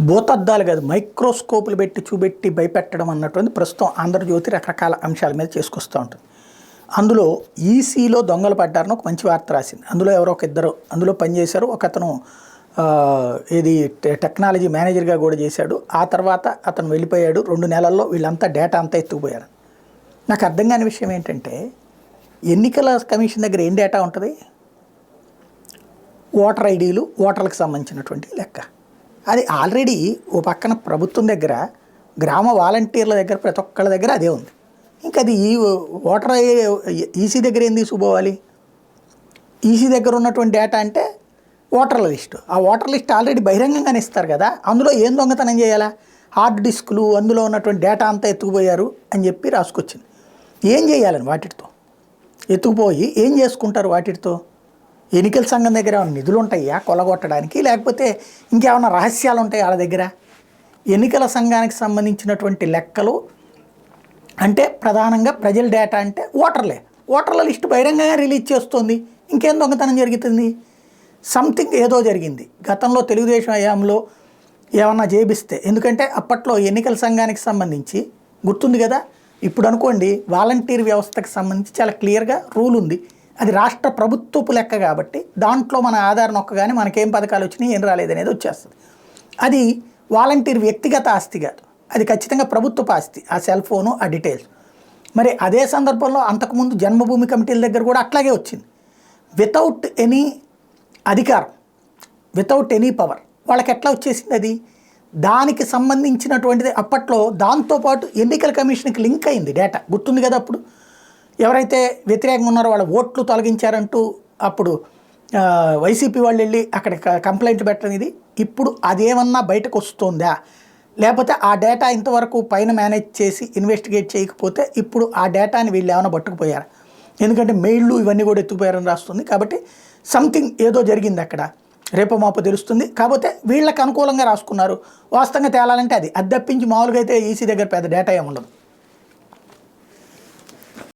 భూతద్దాలు కాదు, మైక్రోస్కోపులు పెట్టి చూపెట్టి భయపెట్టడం అన్నటువంటి ప్రస్తుతం ఆంధ్రజ్యోతి రకరకాల అంశాల మీద చేసుకొస్తూ ఉంటుంది. అందులో ఈసీలో దొంగలు పడ్డారని ఒక మంచి వార్త రాసింది. అందులో ఎవరో ఒక ఇద్దరు అందులో పనిచేశారు. ఒక అతను ఇది టెక్నాలజీ మేనేజర్గా కూడా చేశాడు. ఆ తర్వాత అతను వెళ్ళిపోయాడు. 2 నెలల్లో వీళ్ళంతా డేటా అంతా ఎత్తుకుపోయారు. నాకు అర్థం కాని విషయం ఏంటంటే, ఎన్నికల కమిషన్ దగ్గర ఏం డేటా ఉంటుంది? ఓటర్ ఐడీలు, ఓటర్లకు సంబంధించినటువంటి లెక్క. అది ఆల్రెడీ ఓ పక్కన ప్రభుత్వం దగ్గర, గ్రామ వాలంటీర్ల దగ్గర, ప్రతి ఒక్కళ్ళ దగ్గర అదే ఉంది. ఇంకా అది ఈ ఓటర్ ఈసీ దగ్గర ఏం తీసుకుపోవాలి? ఈసీ దగ్గర ఉన్నటువంటి డేటా అంటే ఓటర్ల లిస్టు. ఆ ఓటర్ లిస్ట్ ఆల్రెడీ బహిరంగంగానే ఇస్తారు కదా. అందులో ఏం దొంగతనం చేయాలా? హార్డ్ డిస్కులు, అందులో ఉన్నటువంటి డేటా అంతా ఎత్తుకుపోయారు అని చెప్పి రాసుకొచ్చింది. ఏం చేయాలని వాటితో ఎత్తుకుపోయి ఏం చేసుకుంటారు వాటితో? ఎన్నికల సంఘం దగ్గర ఏమైనా నిధులు ఉంటాయా కొలగొట్టడానికి? లేకపోతే ఇంకేమైనా రహస్యాలు ఉంటాయి వాళ్ళ దగ్గర? ఎన్నికల సంఘానికి సంబంధించినటువంటి లెక్కలు అంటే ప్రధానంగా ప్రజల డేటా అంటే ఓటర్లే. ఓటర్ల లిస్టు బహిరంగంగా రిలీజ్ చేస్తుంది. ఇంకేం దొంగతనం జరుగుతుంది? సంథింగ్ ఏదో జరిగింది గతంలో తెలుగుదేశం హయాంలో ఏమన్నా చేపిస్తే. ఎందుకంటే అప్పట్లో ఎన్నికల సంఘానికి సంబంధించి గుర్తుంది కదా. ఇప్పుడు అనుకోండి, వాలంటీర్ వ్యవస్థకు సంబంధించి చాలా క్లియర్గా రూల్ ఉంది. అది రాష్ట్ర ప్రభుత్వపు లెక్క కాబట్టి దాంట్లో మన ఆధార్ నొక్కగానే మనకేం పథకాలు వచ్చినాయి, ఏం రాలేదనేది వచ్చేస్తుంది. అది వాలంటీర్ వ్యక్తిగత ఆస్తి కాదు, అది ఖచ్చితంగా ప్రభుత్వపు ఆస్తి. ఆ సెల్ ఫోను, ఆ డీటెయిల్స్. మరి అదే సందర్భంలో అంతకుముందు జన్మభూమి కమిటీల దగ్గర కూడా అట్లాగే వచ్చింది. వితౌట్ ఎనీ అధికారం, వితౌట్ ఎనీ పవర్ వాళ్ళకి ఎట్లా వచ్చేసింది అది? దానికి సంబంధించినటువంటిది అప్పట్లో దాంతోపాటు ఎన్నికల కమిషన్కి లింక్ అయింది డేటా. గుర్తుంది కదా. అప్పుడు ఎవరైతే వ్యతిరేకంగా ఉన్నారో వాళ్ళ ఓట్లు తొలగించారంటూ అప్పుడు వైసీపీ వాళ్ళు వెళ్ళి అక్కడ కంప్లైంట్ పెట్టడం. ఇది ఇప్పుడు అదేమన్నా బయటకు వస్తుందా? లేకపోతే ఆ డేటా ఇంతవరకు పైన మేనేజ్ చేసి ఇన్వెస్టిగేట్ చేయకపోతే ఇప్పుడు ఆ డేటాని వీళ్ళు ఏమైనా పట్టుకుపోయారు? ఎందుకంటే మెయిళ్ళు ఇవన్నీ కూడా ఎత్తుకుపోయారని రాస్తుంది. కాబట్టి సంథింగ్ ఏదో జరిగింది అక్కడ. రేపో మాపో తెలుస్తుంది. కాకపోతే వీళ్ళకి అనుకూలంగా రాసుకున్నారు. వాస్తవంగా తేలాలంటే అది తప్పించి మామూలుగా అయితే ఈసీ దగ్గర పెద్ద డేటా ఏమి ఉండదు.